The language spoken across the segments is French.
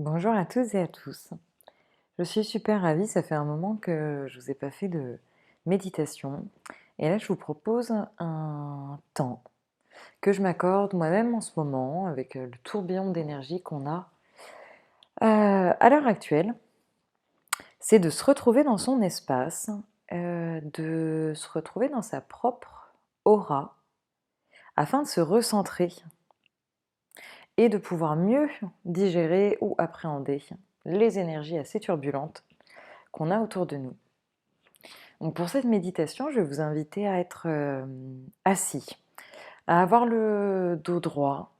Bonjour à toutes et à tous. Je suis super ravie, ça fait un moment que je vous ai pas fait de méditation. Et là, je vous propose un temps que je m'accorde moi-même en ce moment avec le tourbillon d'énergie qu'on a à l'heure actuelle. C'est de se retrouver dans son espace, de se retrouver dans sa propre aura afin de se recentrer et de pouvoir mieux digérer ou appréhender les énergies assez turbulentes qu'on a autour de nous. Donc pour cette méditation, je vais vous inviter à être assis, à avoir le dos droit,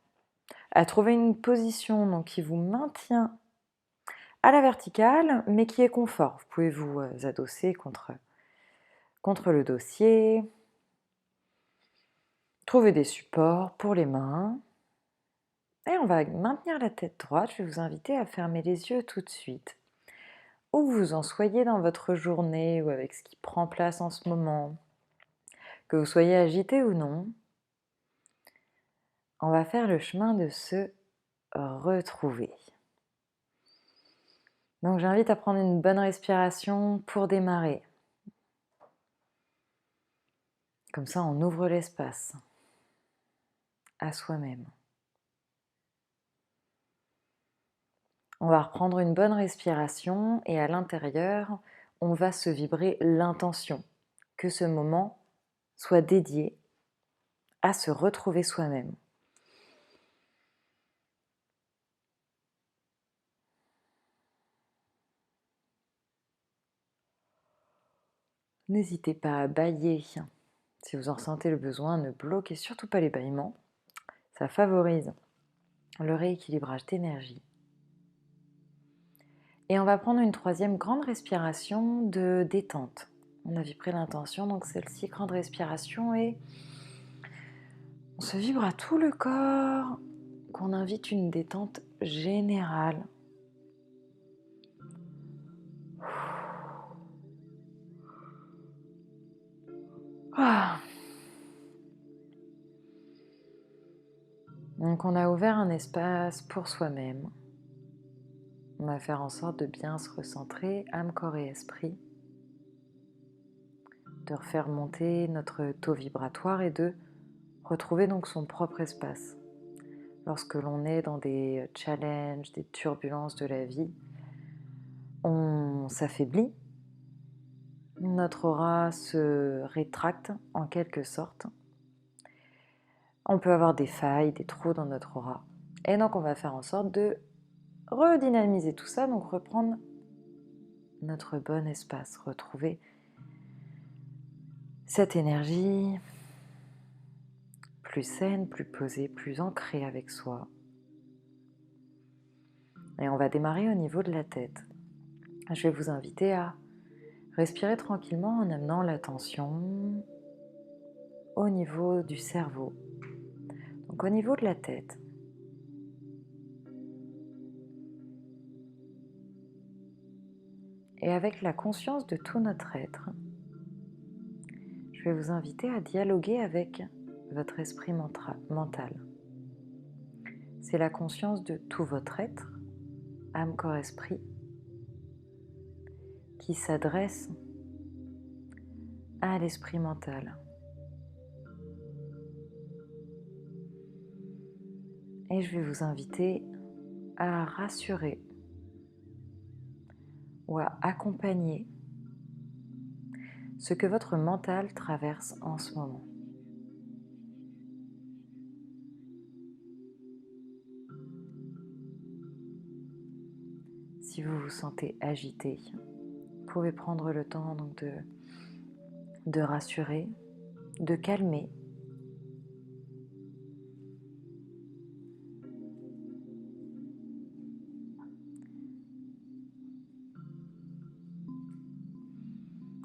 à trouver une position donc, qui vous maintient à la verticale, mais qui est confort. Vous pouvez vous adosser contre le dossier, trouver des supports pour les mains. Et on va maintenir la tête droite. Je vais vous inviter à fermer les yeux tout de suite. Où vous en soyez dans votre journée ou avec ce qui prend place en ce moment, que vous soyez agité ou non, on va faire le chemin de se retrouver. Donc j'invite à prendre une bonne respiration pour démarrer. Comme ça, on ouvre l'espace à soi-même. On va reprendre une bonne respiration et à l'intérieur, on va se vibrer l'intention que ce moment soit dédié à se retrouver soi-même. N'hésitez pas à bâiller. Si vous en ressentez le besoin, ne bloquez surtout pas les bâillements. Ça favorise le rééquilibrage d'énergie. Et on va prendre une troisième grande respiration de détente. On a vibré l'intention, donc celle-ci, grande respiration, et on se vibre à tout le corps, qu'on invite une détente générale. Ah. Donc on a ouvert un espace pour soi-même. On va faire en sorte de bien se recentrer, âme, corps et esprit, de refaire monter notre taux vibratoire et de retrouver donc son propre espace. Lorsque l'on est dans des challenges, des turbulences de la vie, on s'affaiblit, notre aura se rétracte en quelque sorte. On peut avoir des failles, des trous dans notre aura. Et donc on va faire en sorte de redynamiser tout ça, donc reprendre notre bon espace, retrouver cette énergie plus saine, plus posée, plus ancrée avec soi. Et on va démarrer au niveau de la tête. Je vais vous inviter à respirer tranquillement en amenant l'attention au niveau du cerveau, donc au niveau de la tête. Et avec la conscience de tout notre être, je vais vous inviter à dialoguer avec votre esprit mental. C'est la conscience de tout votre être, âme, corps, esprit, qui s'adresse à l'esprit mental. Et je vais vous inviter à rassurer ou à accompagner ce que votre mental traverse en ce moment. Si vous vous sentez agité, vous pouvez prendre le temps donc de rassurer, de calmer.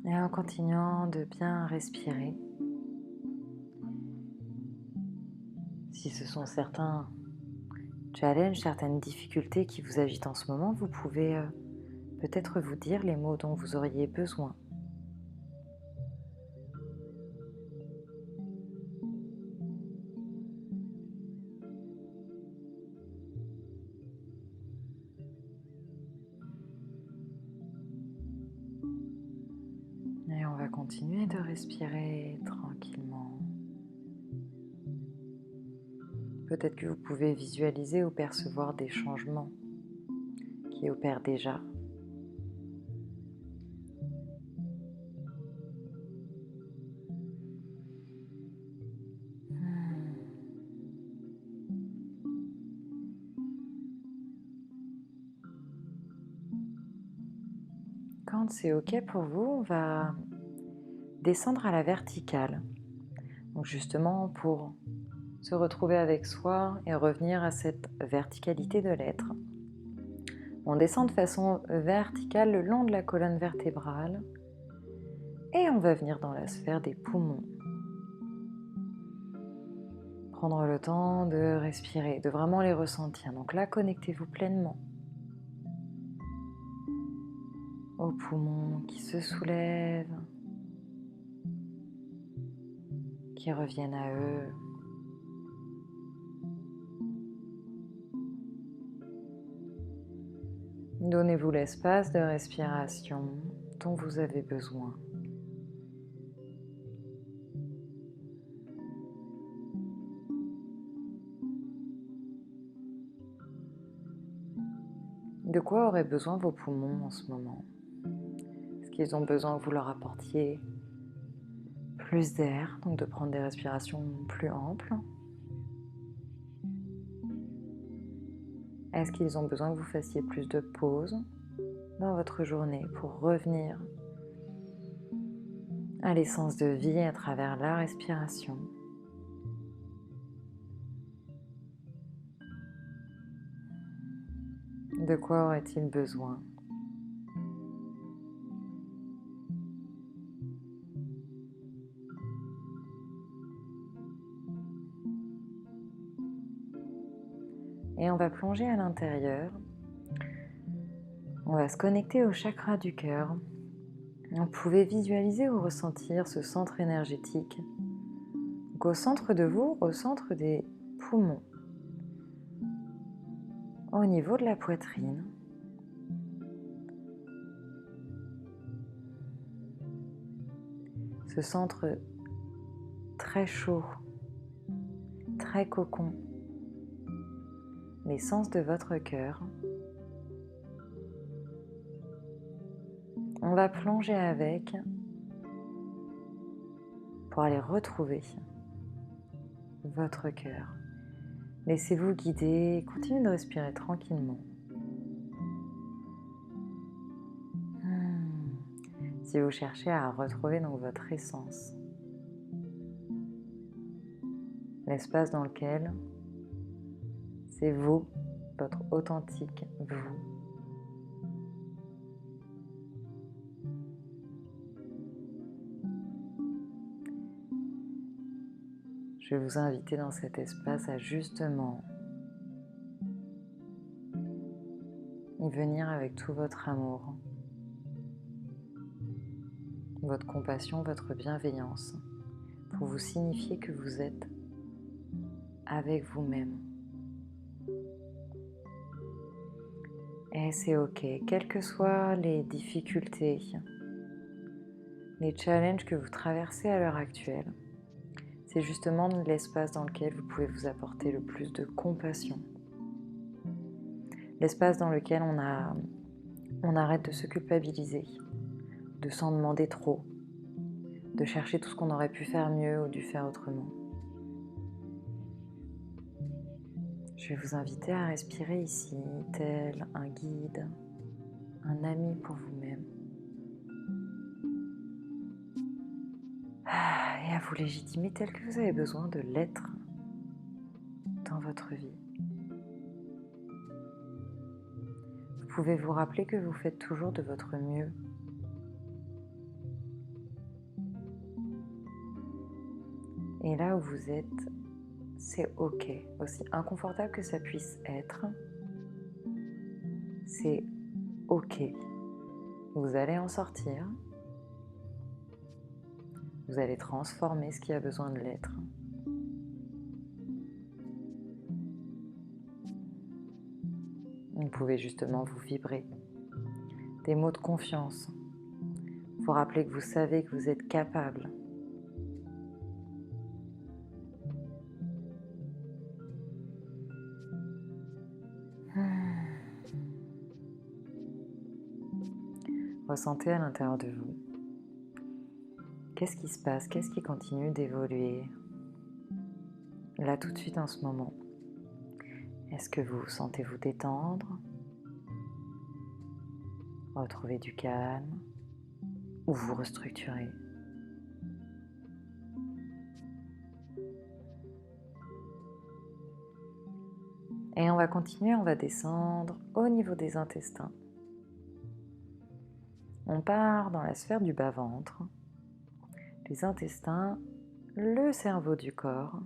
Et en continuant de bien respirer, si ce sont certains challenges, certaines difficultés qui vous agitent en ce moment, vous pouvez peut-être vous dire les mots dont vous auriez besoin. Et on va continuer de respirer tranquillement. Peut-être que vous pouvez visualiser ou percevoir des changements qui opèrent déjà. Quand c'est OK pour vous, on va descendre à la verticale. Donc justement pour se retrouver avec soi et revenir à cette verticalité de l'être. On descend de façon verticale le long de la colonne vertébrale et on va venir dans la sphère des poumons. Prendre le temps de respirer, de vraiment les ressentir. Donc là, connectez-vous pleinement aux poumons qui se soulèvent, qui reviennent à eux. Donnez-vous l'espace de respiration dont vous avez besoin. De quoi auraient besoin vos poumons en ce moment? Est-ce qu'ils ont besoin que vous leur apportiez plus d'air, donc de prendre des respirations plus amples? Est-ce qu'ils ont besoin que vous fassiez plus de pauses dans votre journée pour revenir à l'essence de vie à travers la respiration? De quoi aurait-il besoin? Et on va plonger à l'intérieur. On va se connecter au chakra du cœur. Vous pouvez visualiser ou ressentir ce centre énergétique. Donc au centre de vous, au centre des poumons, au niveau de la poitrine. Ce centre très chaud, très cocon, l'essence de votre cœur. On va plonger avec pour aller retrouver votre cœur. Laissez-vous guider, continuez de respirer tranquillement. Si vous cherchez à retrouver donc votre essence, l'espace dans lequel c'est vous, votre authentique vous. Je vais vous inviter dans cet espace à justement y venir avec tout votre amour, votre compassion, votre bienveillance, pour vous signifier que vous êtes avec vous-même. Et c'est OK, quelles que soient les difficultés, les challenges que vous traversez à l'heure actuelle, c'est justement l'espace dans lequel vous pouvez vous apporter le plus de compassion. L'espace dans lequel on arrête de se culpabiliser, de s'en demander trop, de chercher tout ce qu'on aurait pu faire mieux ou dû faire autrement. Je vais vous inviter à respirer ici, tel un guide, un ami pour vous-même. Et à vous légitimer tel que vous avez besoin de l'être dans votre vie. Vous pouvez vous rappeler que vous faites toujours de votre mieux. Et là où vous êtes, c'est OK. Aussi inconfortable que ça puisse être, c'est OK. Vous allez en sortir. Vous allez transformer ce qui a besoin de l'être. Vous pouvez justement vous vibrer des mots de confiance. Vous rappelez que vous savez que vous êtes capable. Ressentez à l'intérieur de vous. Qu'est-ce qui se passe? Qu'est-ce qui continue d'évoluer là tout de suite en ce moment? Est-ce que vous sentez vous détendre, retrouver du calme ou vous restructurer? Et on va continuer, on va descendre au niveau des intestins. On part dans la sphère du bas-ventre, les intestins, le cerveau du corps.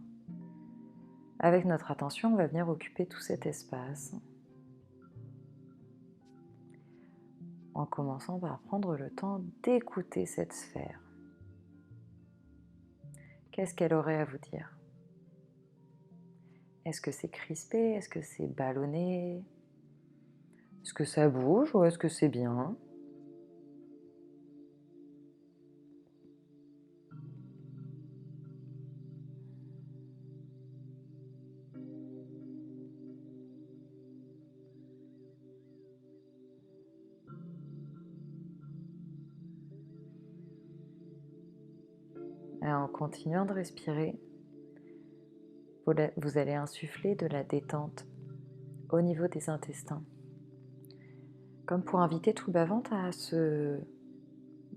Avec notre attention, on va venir occuper tout cet espace en commençant par prendre le temps d'écouter cette sphère. Qu'est-ce qu'elle aurait à vous dire? Est-ce que c'est crispé? Est-ce que c'est ballonné? Est-ce que ça bouge ou est-ce que c'est bien? Et en continuant de respirer, vous allez insuffler de la détente au niveau des intestins, comme pour inviter tout le bas-ventre à se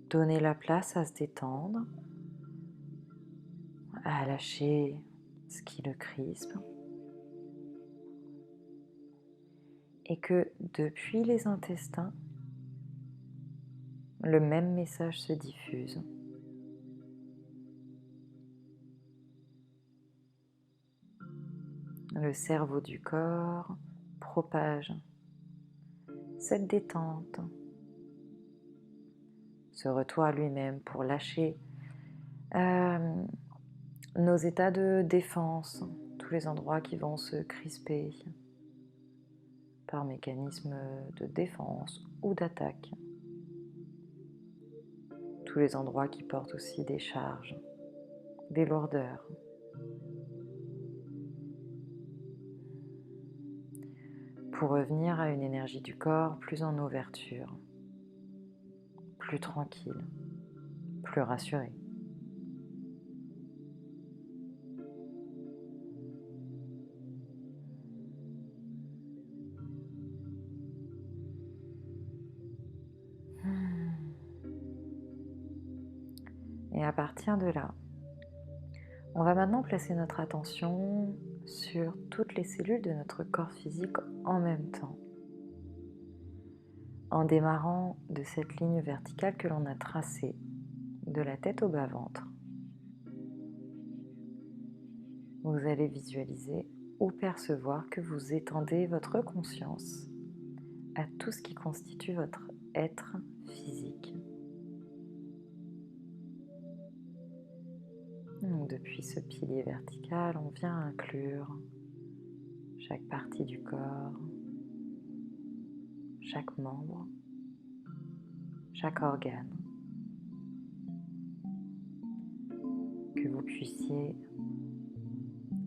donner la place à se détendre, à lâcher ce qui le crispe, et que depuis les intestins, le même message se diffuse. Le cerveau du corps propage cette détente, ce retour à lui-même pour lâcher nos états de défense, tous les endroits qui vont se crisper par mécanisme de défense ou d'attaque, tous les endroits qui portent aussi des charges, des lourdeurs. Pour revenir à une énergie du corps plus en ouverture, plus tranquille, plus rassurée. Et à partir de là, on va maintenant placer notre attention sur toutes les cellules de notre corps physique en même temps, en démarrant de cette ligne verticale que l'on a tracée de la tête au bas-ventre. Vous allez visualiser ou percevoir que vous étendez votre conscience à tout ce qui constitue votre être physique. Donc, depuis ce pilier vertical, on vient inclure chaque partie du corps, chaque membre, chaque organe. Que vous puissiez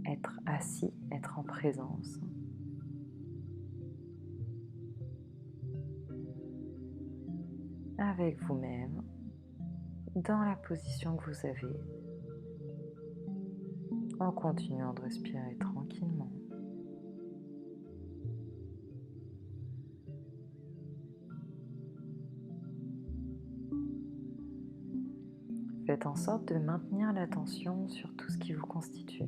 être assis, être en présence. Avec vous-même, dans la position que vous avez, en continuant de respirer tranquillement. Faites en sorte de maintenir l'attention sur tout ce qui vous constitue,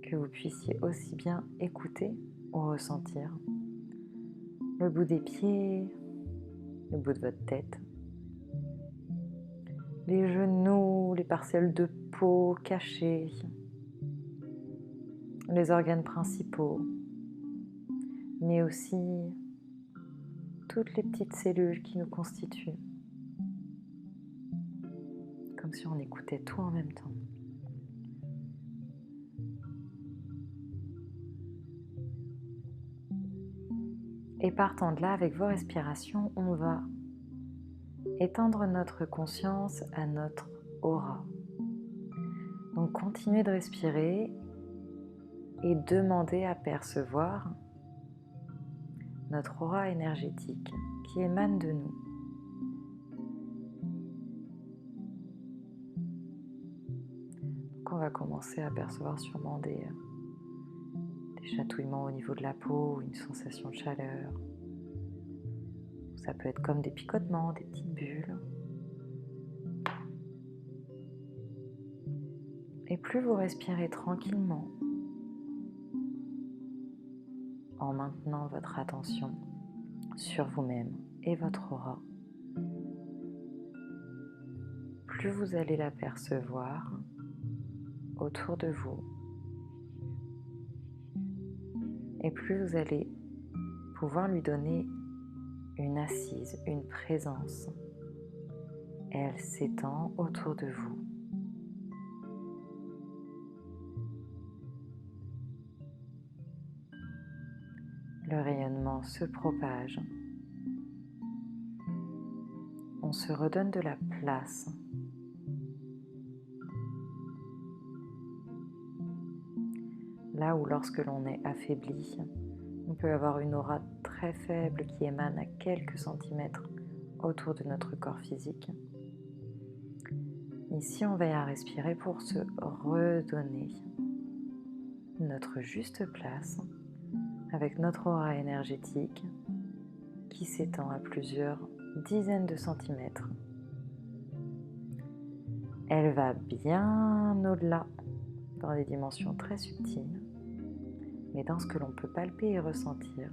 que vous puissiez aussi bien écouter ou ressentir le bout des pieds, le bout de votre tête, les genoux, les parcelles de peau cachées, les organes principaux, mais aussi toutes les petites cellules qui nous constituent, comme si on écoutait tout en même temps. Et partant de là, avec vos respirations, on va étendre notre conscience à notre aura. Donc continuez de respirer et demandez à percevoir notre aura énergétique qui émane de nous. Donc on va commencer à percevoir sûrement des chatouillements au niveau de la peau, une sensation de chaleur. Ça peut être comme des picotements, des petites bulles. Et plus vous respirez tranquillement, en maintenant votre attention sur vous-même et votre aura, plus vous allez l'apercevoir autour de vous et plus vous allez pouvoir lui donner une assise, une présence. Elle s'étend autour de vous. Le rayonnement se propage. On se redonne de la place. Là où lorsque l'on est affaibli, on peut avoir une aura très faible qui émane à quelques centimètres autour de notre corps physique. Ici, on va y respirer pour se redonner notre juste place avec notre aura énergétique qui s'étend à plusieurs dizaines de centimètres. Elle va bien au-delà, dans des dimensions très subtiles, mais dans ce que l'on peut palper et ressentir,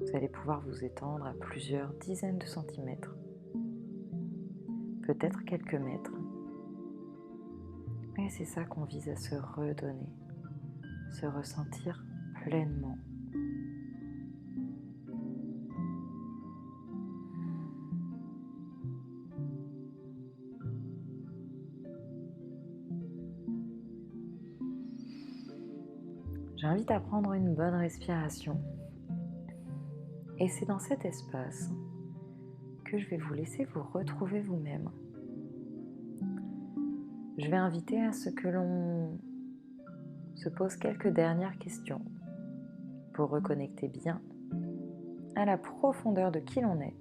vous allez pouvoir vous étendre à plusieurs dizaines de centimètres, peut-être quelques mètres. Et c'est ça qu'on vise à se redonner, se ressentir pleinement. J'invite à prendre une bonne respiration. Et c'est dans cet espace que je vais vous laisser vous retrouver vous-même. Je vais inviter à ce que l'on se pose quelques dernières questions pour reconnecter bien à la profondeur de qui l'on est.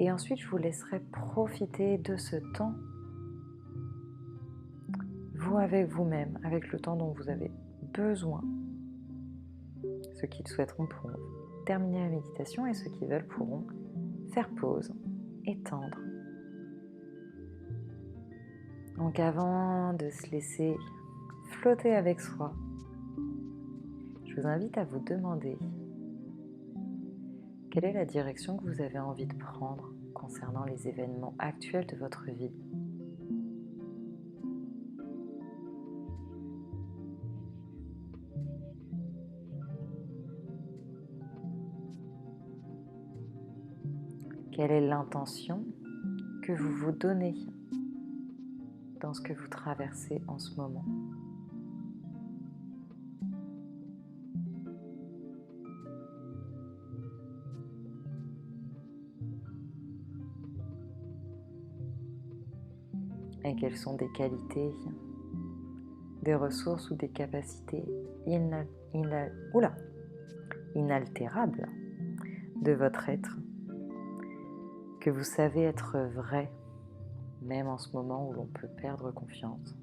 Et ensuite, je vous laisserai profiter de ce temps, vous avec vous-même, avec le temps dont vous avez besoin. Ceux qui le souhaiteront pourront terminer la méditation et ceux qui veulent pourront faire pause, étendre. Donc avant de se laisser flotter avec soi, je vous invite à vous demander quelle est la direction que vous avez envie de prendre concernant les événements actuels de votre vie. Quelle est l'intention que vous vous donnez dans ce que vous traversez en ce moment? Et quelles sont des qualités, des ressources ou des capacités inaltérables de votre être que vous savez être vrai, même en ce moment où l'on peut perdre confiance.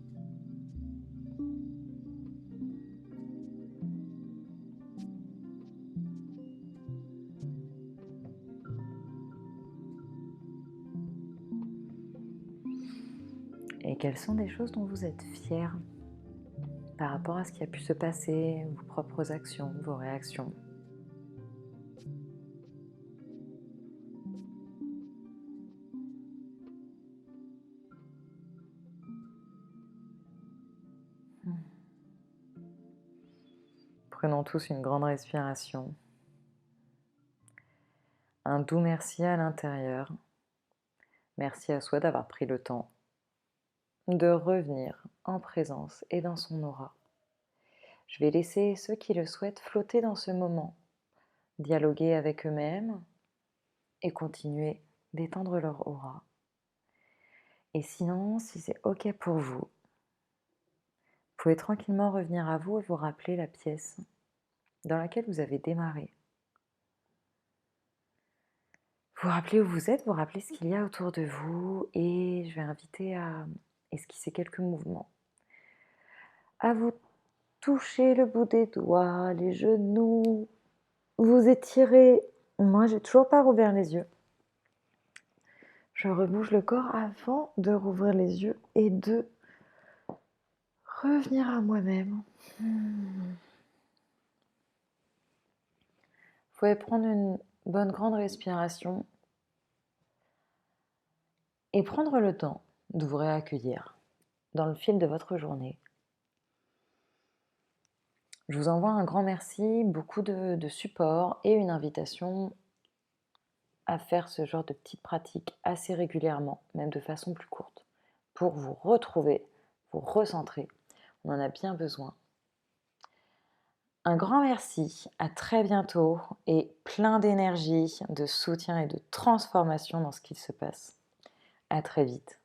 Et quelles sont des choses dont vous êtes fiers par rapport à ce qui a pu se passer, vos propres actions, vos réactions. Prenons tous une grande respiration. Un doux merci à l'intérieur. Merci à soi d'avoir pris le temps de revenir en présence et dans son aura. Je vais laisser ceux qui le souhaitent flotter dans ce moment, dialoguer avec eux-mêmes et continuer détendre leur aura. Et sinon, si c'est OK pour vous, vous pouvez tranquillement revenir à vous et vous rappeler la pièce dans laquelle vous avez démarré. Vous rappelez où vous êtes, vous rappelez ce qu'il y a autour de vous et je vais inviter à esquisser quelques mouvements. À vous toucher le bout des doigts, les genoux, vous étirez. Moi, j'ai toujours pas rouvert les yeux. Je rebouge le corps avant de rouvrir les yeux et de revenir à moi-même. Vous pouvez prendre une bonne grande respiration et prendre le temps de vous réaccueillir dans le fil de votre journée. Je vous envoie un grand merci, beaucoup de support et une invitation à faire ce genre de petites pratiques assez régulièrement, même de façon plus courte, pour vous retrouver, vous recentrer. On en a bien besoin. Un grand merci, à très bientôt et plein d'énergie, de soutien et de transformation dans ce qu'il se passe. À très vite.